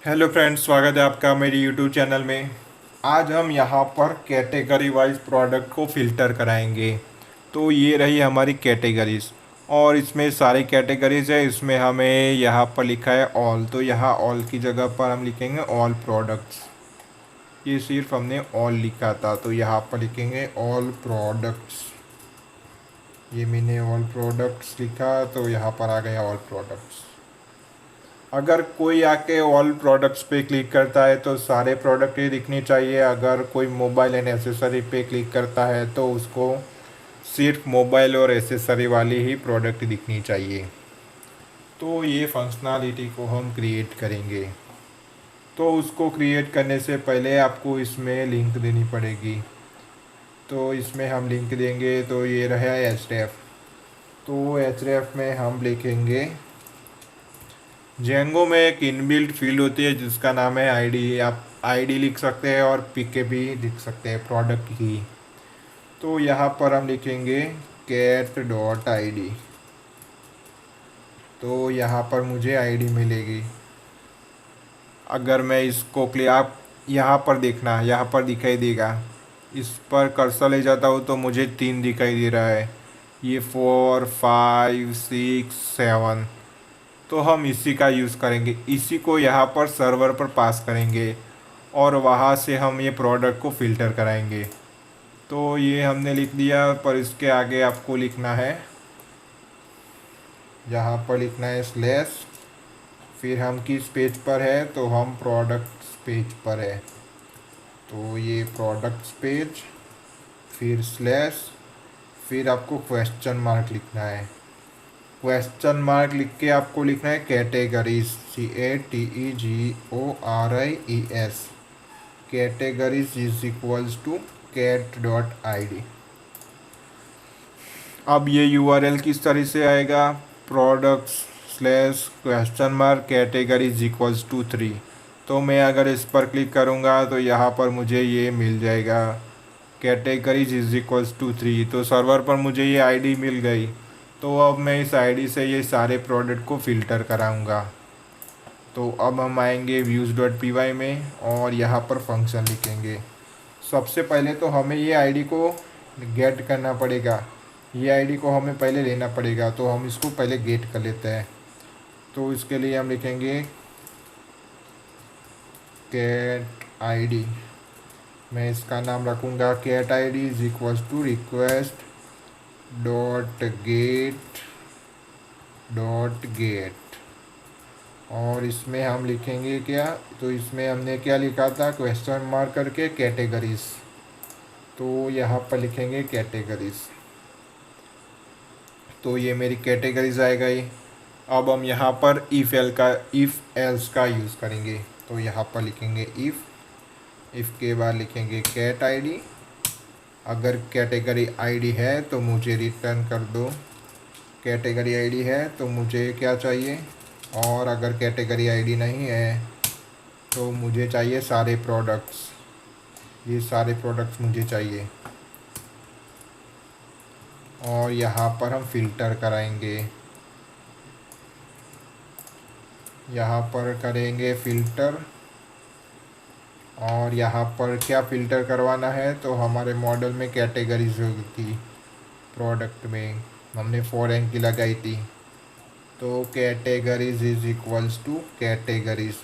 Hello friends, स्वागत है आपका मेरी यूट्यूब चैनल में। आज हम यहाँ पर कैटेगरी वाइज प्रोडक्ट को फ़िल्टर कराएंगे। तो ये रही हमारी कैटेगरीज और इसमें सारी कैटेगरीज है। इसमें हमें यहाँ पर लिखा है ऑल, तो यहाँ ऑल की जगह पर हम लिखेंगे ऑल प्रोडक्ट्स। ये सिर्फ हमने ऑल लिखा था, तो यहाँ पर लिखेंगे ऑल प्रोडक्ट्स। ये मैंने ऑल प्रोडक्ट्स लिखा तो यहाँ पर आ गया ऑल प्रोडक्ट्स। अगर कोई आके ऑल प्रोडक्ट्स पे क्लिक करता है तो सारे प्रोडक्ट ही दिखनी चाहिए। अगर कोई मोबाइल एंड एसेसरी पे क्लिक करता है तो उसको सिर्फ मोबाइल और एसेसरी वाली ही प्रोडक्ट दिखनी चाहिए। तो ये फंक्शनैलिटी को हम क्रिएट करेंगे। तो उसको क्रिएट करने से पहले आपको इसमें लिंक देनी पड़ेगी। तो इसमें हम लिंक देंगे, तो ये रहा एचडीएफ। तो एचडीएफ में हम लिखेंगे जेंगो में एक इनबिल्ट फील्ड होती है जिसका नाम है आईडी। आप आईडी लिख सकते हैं और पीके भी लिख सकते हैं प्रोडक्ट की। तो यहाँ पर हम लिखेंगे कैट डॉट आई डी। तो यहाँ पर मुझे आईडी मिलेगी। अगर मैं इसको आप यहाँ पर देखना, यहाँ पर दिखाई देगा। इस पर कर्सर ले जाता हूँ तो मुझे 3 दिखाई दे रहा है। ये 4, 5, 6, 7। तो हम इसी का यूज़ करेंगे। इसी को यहाँ पर सर्वर पर पास करेंगे और वहाँ से हम ये प्रोडक्ट को फ़िल्टर कराएंगे। तो ये हमने लिख दिया, पर इसके आगे आपको लिखना है, यहाँ पर लिखना है स्लैश। फिर हम किस पेज पर है, तो हम प्रोडक्ट्स पेज पर है। तो ये प्रोडक्ट्स पेज, फिर स्लैश, फिर आपको क्वेश्चन मार्क लिखना है। क्वेश्चन मार्क लिख के आपको लिखना है categories, CATEGORIES। Categories is equals to cat dot I D. अब ये यूआरएल किस तरह से आएगा, products slash question mark categories equals to 3। तो मैं अगर इस पर क्लिक करूँगा तो यहाँ पर मुझे ये मिल जाएगा कैटेगरीज इज इक्वल्स टू 3। तो सर्वर पर मुझे ये आईडी मिल गई। तो अब मैं इस आईडी से ये सारे प्रोडक्ट को फ़िल्टर कराऊंगा। तो अब हम आएंगे व्यूज़ डॉट पी वाई में और यहाँ पर फंक्शन लिखेंगे। सबसे पहले तो हमें ये आईडी को गेट करना पड़ेगा। ये आईडी को हमें पहले लेना पड़ेगा, तो हम इसको पहले गेट कर लेते हैं। तो इसके लिए हम लिखेंगे कैट आईडी। मैं इसका नाम रखूँगा cat ID is equals to request dot get. और इसमें हम लिखेंगे क्या, तो इसमें हमने क्या लिखा था, क्वेश्चन मार्क करके कैटेगरीज। तो यहाँ पर लिखेंगे कैटेगरीज। तो ये मेरी कैटेगरीज आ गई। अब हम यहाँ पर इफ़ एल्स का यूज़ करेंगे। तो यहाँ पर लिखेंगे इफ़ के बाद लिखेंगे कैट आईडी। अगर कैटेगरी आईडी है तो मुझे रिटर्न कर दो, कैटेगरी आईडी है तो मुझे क्या चाहिए। और अगर कैटेगरी आईडी नहीं है तो मुझे चाहिए सारे प्रोडक्ट्स। ये सारे प्रोडक्ट्स मुझे चाहिए। और यहाँ पर हम फ़िल्टर कराएंगे। यहाँ पर करेंगे फ़िल्टर। और यहाँ पर क्या फ़िल्टर करवाना है, तो हमारे मॉडल में कैटेगरीज होगी थी। प्रोडक्ट में हमने 4n की लगाई थी। तो categories is equals to categories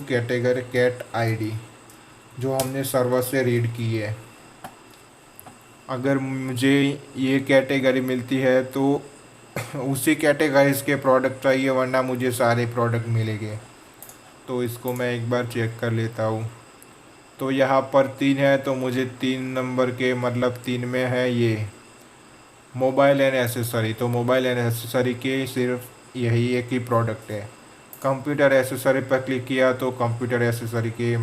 category cat ID जो हमने सर्वर से रीड की है। अगर मुझे ये कैटेगरी मिलती है तो उसी कैटेगरीज के प्रोडक्ट चाहिए, वरना मुझे सारे प्रोडक्ट मिलेंगे। तो इसको मैं एक बार चेक कर लेता हूँ। तो यहाँ पर 3 है, तो मुझे 3 नंबर के मतलब 3 में है ये मोबाइल एंड एसेसरी। तो मोबाइल एंड एसेसरी के सिर्फ यही एक ही प्रोडक्ट है। कंप्यूटर एसेसरी पर क्लिक किया तो कंप्यूटर एसेसरी के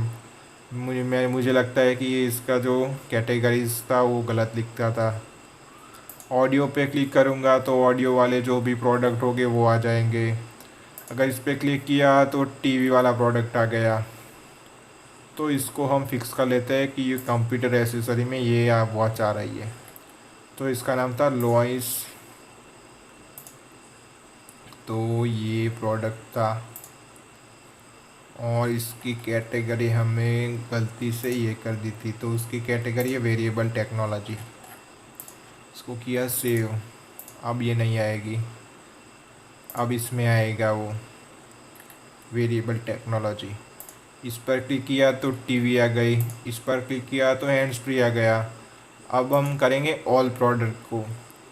मुझे लगता है कि इसका जो कैटेगरीज था वो गलत लिखता था। ऑडियो पे क्लिक करूँगा तो ऑडियो वाले जो भी प्रोडक्ट होंगे वो आ जाएंगे। अगर इस पर क्लिक किया तो टीवी वाला प्रोडक्ट आ गया। तो इसको हम फिक्स कर लेते हैं कि ये कंप्यूटर एसेसरी में ये वॉच आ रही है। तो इसका नाम था लॉइस। तो ये प्रोडक्ट था और इसकी कैटेगरी हमें गलती से ये कर दी थी, तो उसकी कैटेगरी है वेरिएबल टेक्नोलॉजी। इसको किया सेव। अब ये नहीं आएगी, अब इसमें आएगा वो वेरिएबल टेक्नोलॉजी। इस पर क्लिक किया तो टीवी आ गई, इस पर क्लिक किया तो हैंड्स फ्री आ गया। अब हम करेंगे ऑल प्रोडक्ट को।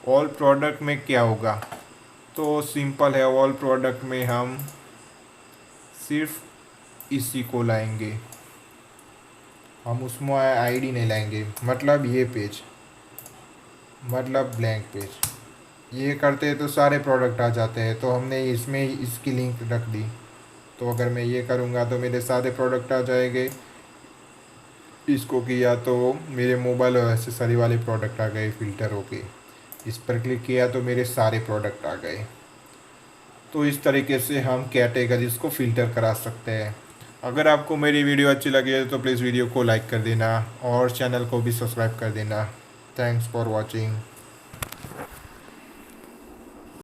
ऑल प्रोडक्ट में क्या होगा, तो सिंपल है। ऑल प्रोडक्ट में हम सिर्फ इसी को लाएंगे, हम उसमें आईडी नहीं लाएंगे, मतलब ये पेज, मतलब ब्लैंक पेज। ये करते हैं तो सारे प्रोडक्ट आ जाते हैं, तो हमने इसमें इसकी लिंक रख दी। तो अगर मैं ये करूँगा तो मेरे सारे प्रोडक्ट आ जाएंगे। इसको किया तो मेरे मोबाइल और एक्सेसरी वाले प्रोडक्ट आ गए फ़िल्टर होके। इस पर क्लिक किया तो मेरे सारे प्रोडक्ट आ गए। तो इस तरीके से हम कैटेगरीज को फ़िल्टर करा सकते हैं। अगर आपको मेरी वीडियो अच्छी लगी है तो प्लीज़ वीडियो को लाइक कर देना और चैनल को भी सब्सक्राइब कर देना। Thanks for watching.